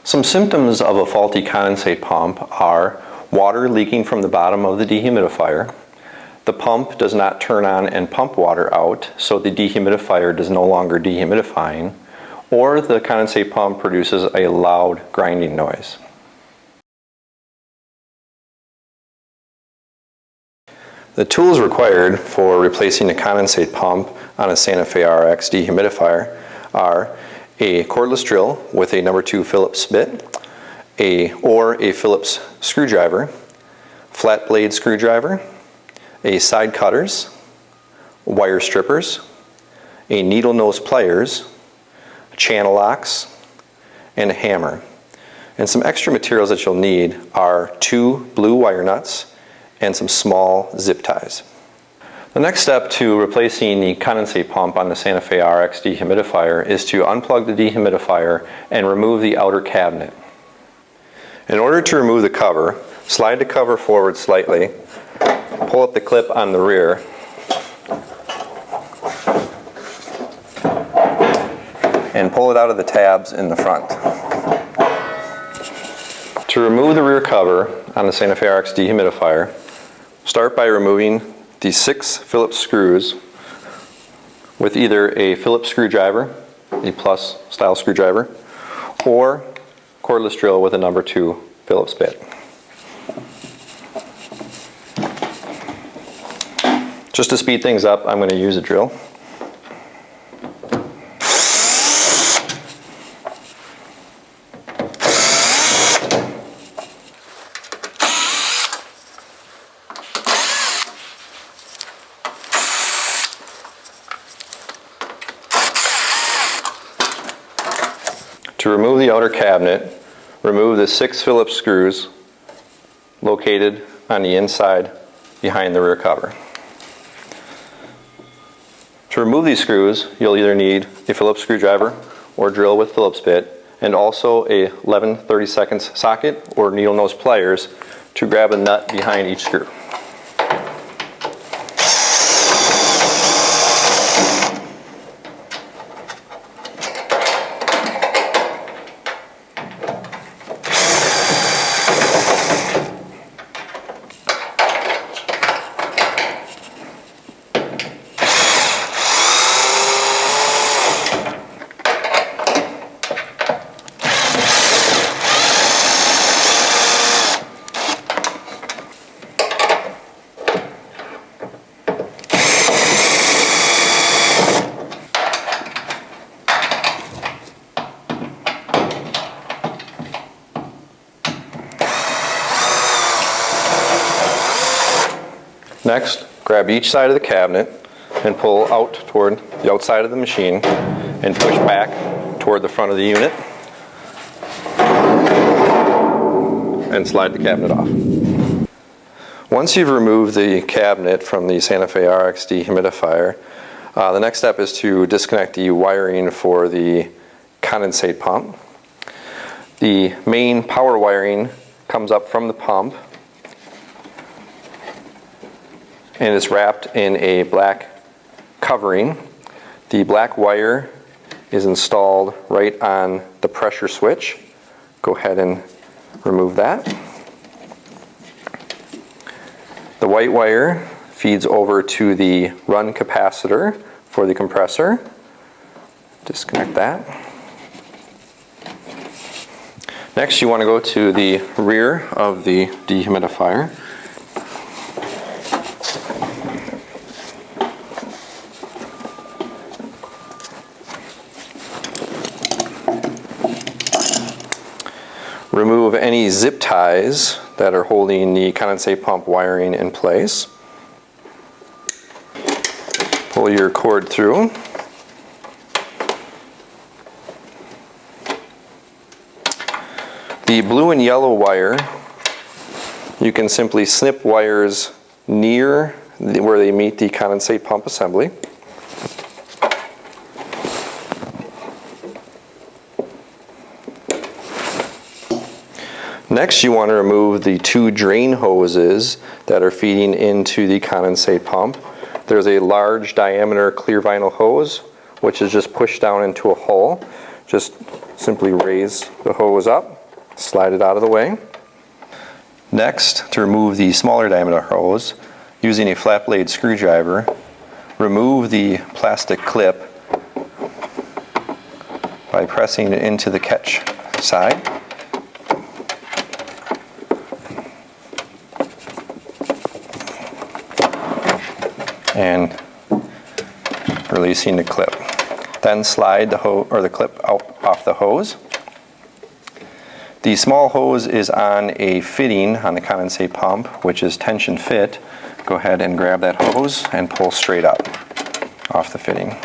Some symptoms of a faulty condensate pump are water leaking from the bottom of the dehumidifier. The pump does not turn on and pump water out, so the dehumidifier is no longer dehumidifying, or the condensate pump produces a loud grinding noise. The tools required for replacing a condensate pump on a Santa Fe RX dehumidifier are a cordless drill with a number 2 Phillips bit, or a Phillips screwdriver, flat blade screwdriver, a side cutters, wire strippers, a needle nose pliers, channel locks, and a hammer. And some extra materials that you'll need are 2 blue wire nuts and some small zip ties. The next step to replacing the condensate pump on the Santa Fe RX dehumidifier is to unplug the dehumidifier and remove the outer cabinet. In order to remove the cover, slide the cover forward slightly, pull up the clip on the rear, and pull it out of the tabs in the front. To remove the rear cover on the Santa Fe RX dehumidifier, start by removing the 6 Phillips screws with either a Phillips screwdriver, a plus style screwdriver, or cordless drill with a number 2 Phillips bit. Just to speed things up, I'm going to use a drill. To remove the outer cabinet, remove the 6 Phillips screws located on the inside behind the rear cover. To remove these screws, you'll either need a Phillips screwdriver or drill with Phillips bit, and also a 11/32 socket or needle nose pliers to grab a nut behind each screw. Next, grab each side of the cabinet and pull out toward the outside of the machine and push back toward the front of the unit and slide the cabinet off. Once you've removed the cabinet from the Santa Fe RX dehumidifier, the next step is to disconnect the wiring for the condensate pump. The main power wiring comes up from the pump and is wrapped in a black covering. The black wire is installed right on the pressure switch. Go ahead and remove that. The white wire feeds over to the run capacitor for the compressor. Disconnect that. Next, you want to go to the rear of the dehumidifier. Remove any zip ties that are holding the condensate pump wiring in place. Pull your cord through. The blue and yellow wire, you can simply snip wires near where they meet the condensate pump assembly. Next, you want to remove the 2 drain hoses that are feeding into the condensate pump. There's a large diameter clear vinyl hose, which is just pushed down into a hole. Just simply raise the hose up, slide it out of the way. Next, to remove the smaller diameter hose, using a flat blade screwdriver, remove the plastic clip by pressing it into the catch side. And releasing the clip. Then slide the clip out off the hose. The small hose is on a fitting on the condensate pump, which is tension fit. Go ahead and grab that hose and pull straight up off the fitting.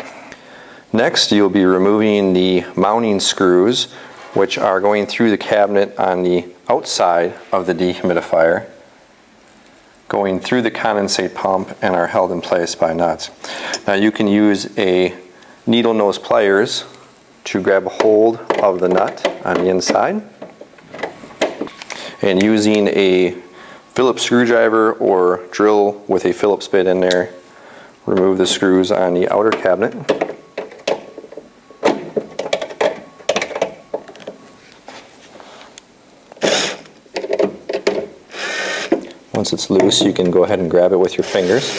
Next, you'll be removing the mounting screws, which are going through the cabinet on the outside of the dehumidifier, going through the condensate pump, and are held in place by nuts. Now you can use a needle nose pliers to grab a hold of the nut on the inside, and using a Phillips screwdriver or drill with a Phillips bit in there, remove the screws on the outer cabinet. Once it's loose, you can go ahead and grab it with your fingers.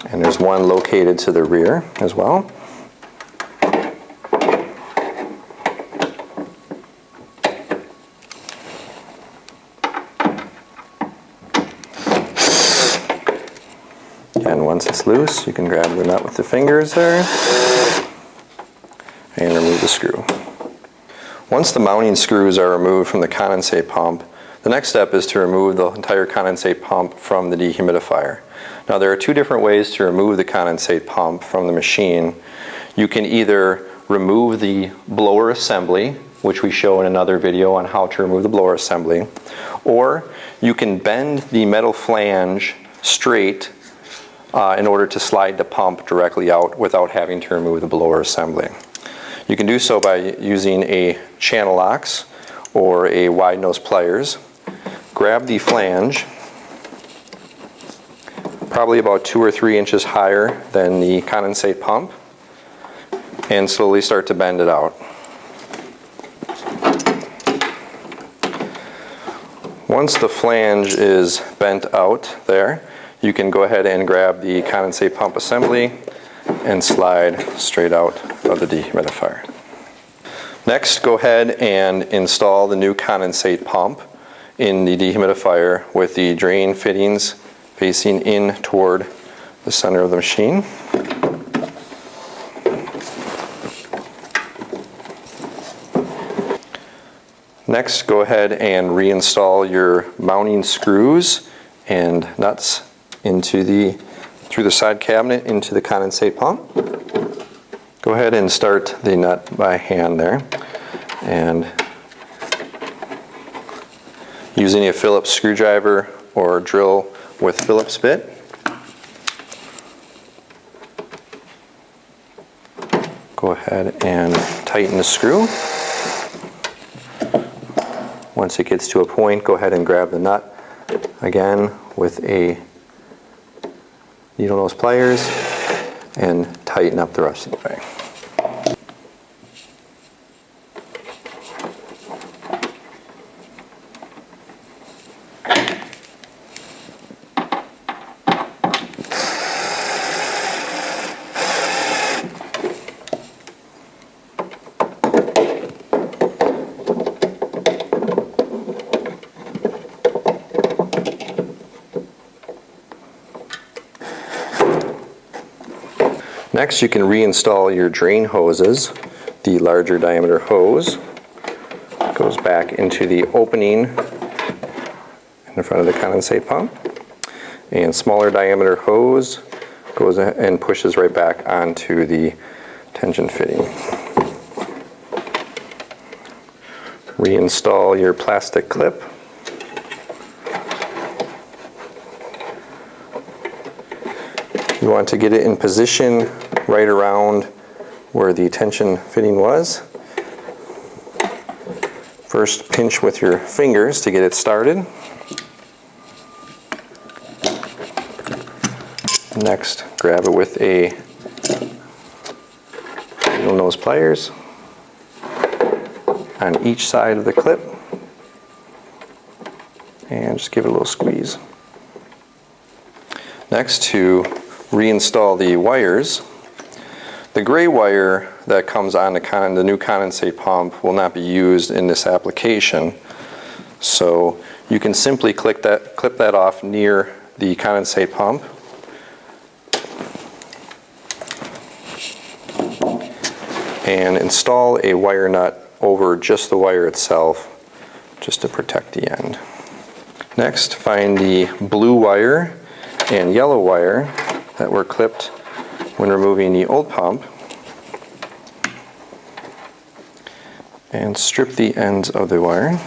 And there's one located to the rear as well. And once it's loose, you can grab the nut with the fingers there and remove the screw. Once the mounting screws are removed from the condensate pump, the next step is to remove the entire condensate pump from the dehumidifier. Now there are two different ways to remove the condensate pump from the machine. You can either remove the blower assembly, which we show in another video on how to remove the blower assembly, or you can bend the metal flange straight in order to slide the pump directly out without having to remove the blower assembly. You can do so by using a channel locks or a wide nose pliers. Grab the flange, probably about 2 or 3 inches higher than the condensate pump, and slowly start to bend it out. Once the flange is bent out there, you can go ahead and grab the condensate pump assembly and slide straight out of the dehumidifier. Next, go ahead and install the new condensate pump in the dehumidifier with the drain fittings facing in toward the center of the machine. Next, go ahead and reinstall your mounting screws and nuts through the side cabinet into the condensate pump. Go ahead and start the nut by hand there, and using a Phillips screwdriver or drill with Phillips bit, go ahead and tighten the screw. Once it gets to a point, go ahead and grab the nut again with a needle nose pliers and tighten up the rest of the way. Next, you can reinstall your drain hoses. The larger diameter hose goes back into the opening in front of the condensate pump, and smaller diameter hose goes and pushes right back onto the tension fitting. Reinstall your plastic clip. You want to get it in position right around where the tension fitting was. First, pinch with your fingers to get it started. Next, grab it with a needle nose pliers on each side of the clip and just give it a little squeeze. Next, to reinstall the wires, the gray wire that comes on the new condensate pump will not be used in this application, so you can simply clip that off near the condensate pump and install a wire nut over just the wire itself, just to protect the end. Next, find the blue wire and yellow wire that were clipped when removing the old pump and strip the ends of the wire.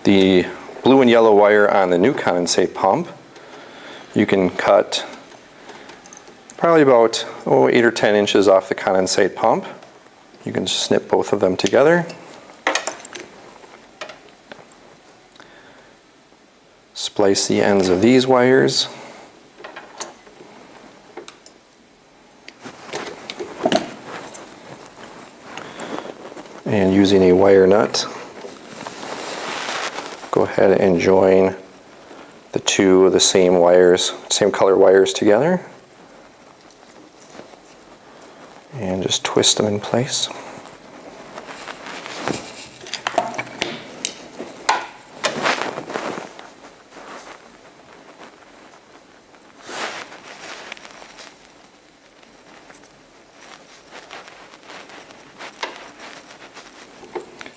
The blue and yellow wire on the new condensate pump, you can cut probably about 8 or 10 inches off the condensate pump. You can snip both of them together. Splice the ends of these wires. And using a wire nut, go ahead and join the two of the same wires, same color wires together, and just twist them in place.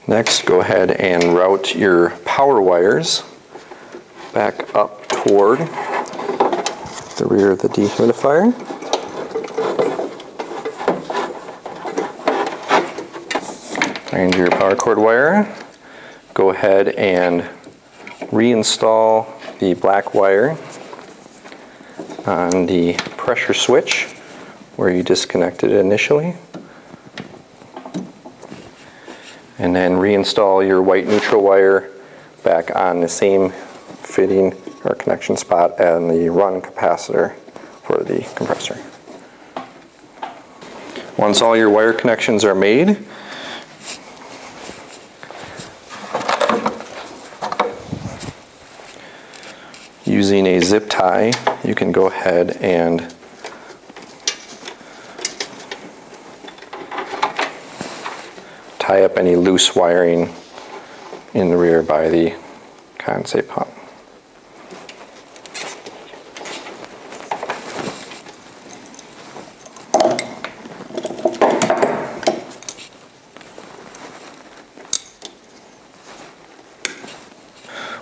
Next, go ahead and route your power wires back up toward the rear of the dehumidifier. Find your power cord wire. Go ahead and reinstall the black wire on the pressure switch where you disconnected it initially. And then reinstall your white neutral wire back on the same fitting or connection spot and the run capacitor for the compressor. Once all your wire connections are made, using a zip tie, you can go ahead and tie up any loose wiring in the rear by the condensate pump.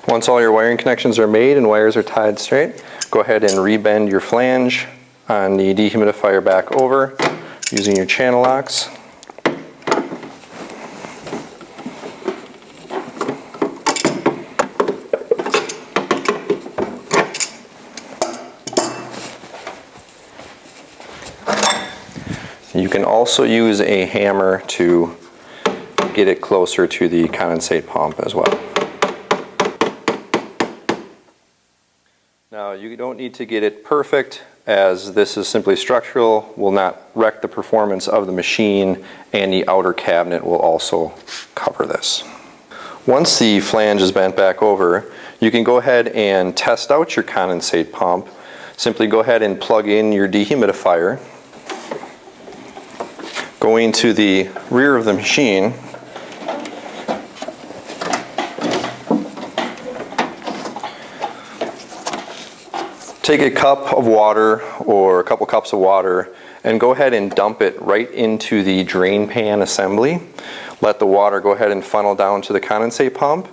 Once all your wiring connections are made and wires are tied straight, go ahead and rebend your flange on the dehumidifier back over using your channel locks. You can also use a hammer to get it closer to the condensate pump as well. Now, you don't need to get it perfect, as this is simply structural, will not wreck the performance of the machine, and the outer cabinet will also cover this. Once the flange is bent back over, you can go ahead and test out your condensate pump. Simply go ahead and plug in your dehumidifier. Going to the rear of the machine, take a cup of water or a couple cups of water and go ahead and dump it right into the drain pan assembly. Let the water go ahead and funnel down to the condensate pump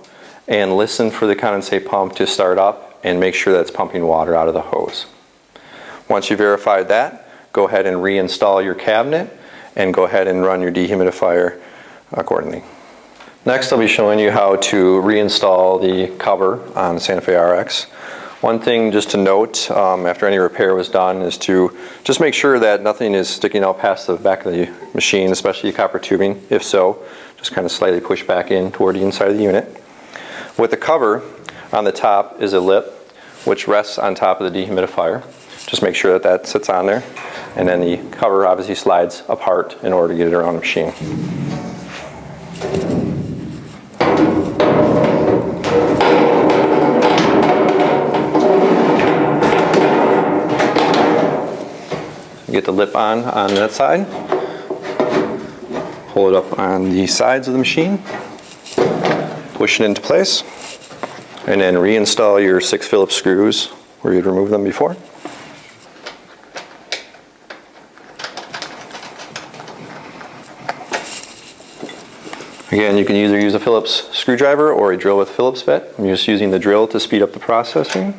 and listen for the condensate pump to start up and make sure that it's pumping water out of the hose. Once you verified that, go ahead and reinstall your cabinet and go ahead and run your dehumidifier accordingly. Next, I'll be showing you how to reinstall the cover on the Santa Fe RX. One thing just to note after any repair was done is to just make sure that nothing is sticking out past the back of the machine, especially copper tubing. If so, Just kind of slightly push back in toward the inside of the unit. With the cover, on the top is a lip which rests on top of the dehumidifier. Just make sure that that sits on there. And then the cover obviously slides apart in order to get it around the machine. Get the lip on that side. Pull it up on the sides of the machine. Push it into place. And then reinstall your 6 Phillips screws where you'd removed them before. Again, you can either use a Phillips screwdriver or a drill with Phillips bit. I'm just using the drill to speed up the processing.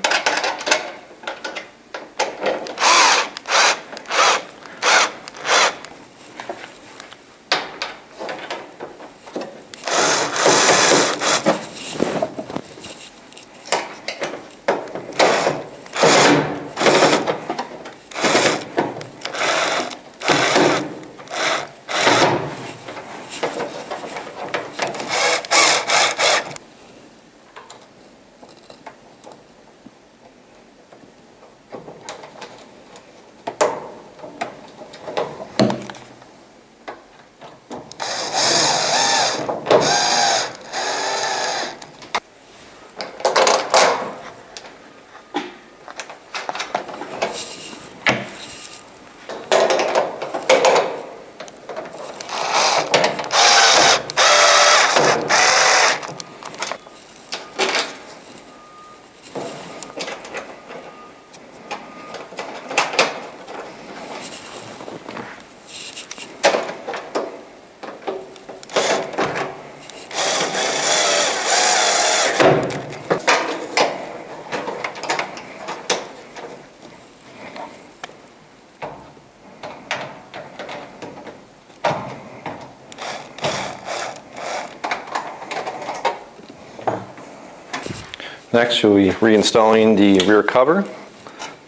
Next, we'll be reinstalling the rear cover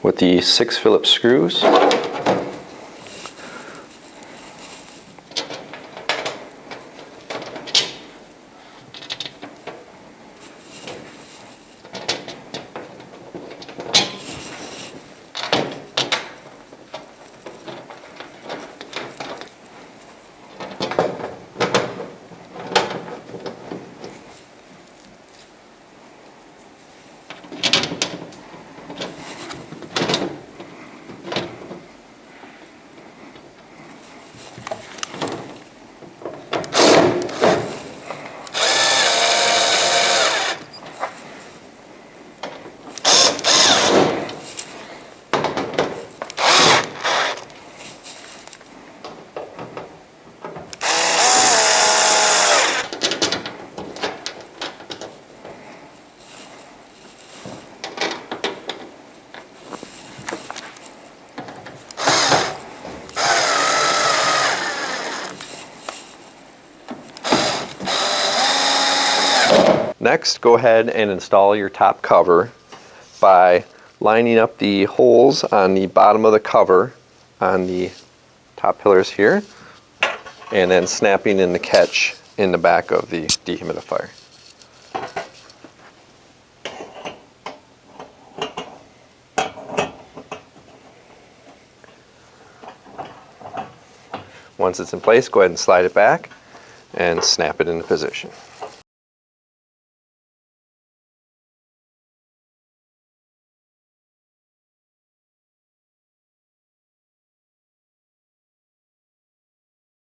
with the 6 Phillips screws. Next, go ahead and install your top cover by lining up the holes on the bottom of the cover on the top pillars here, and then snapping in the catch in the back of the dehumidifier. Once it's in place, go ahead and slide it back and snap it into position.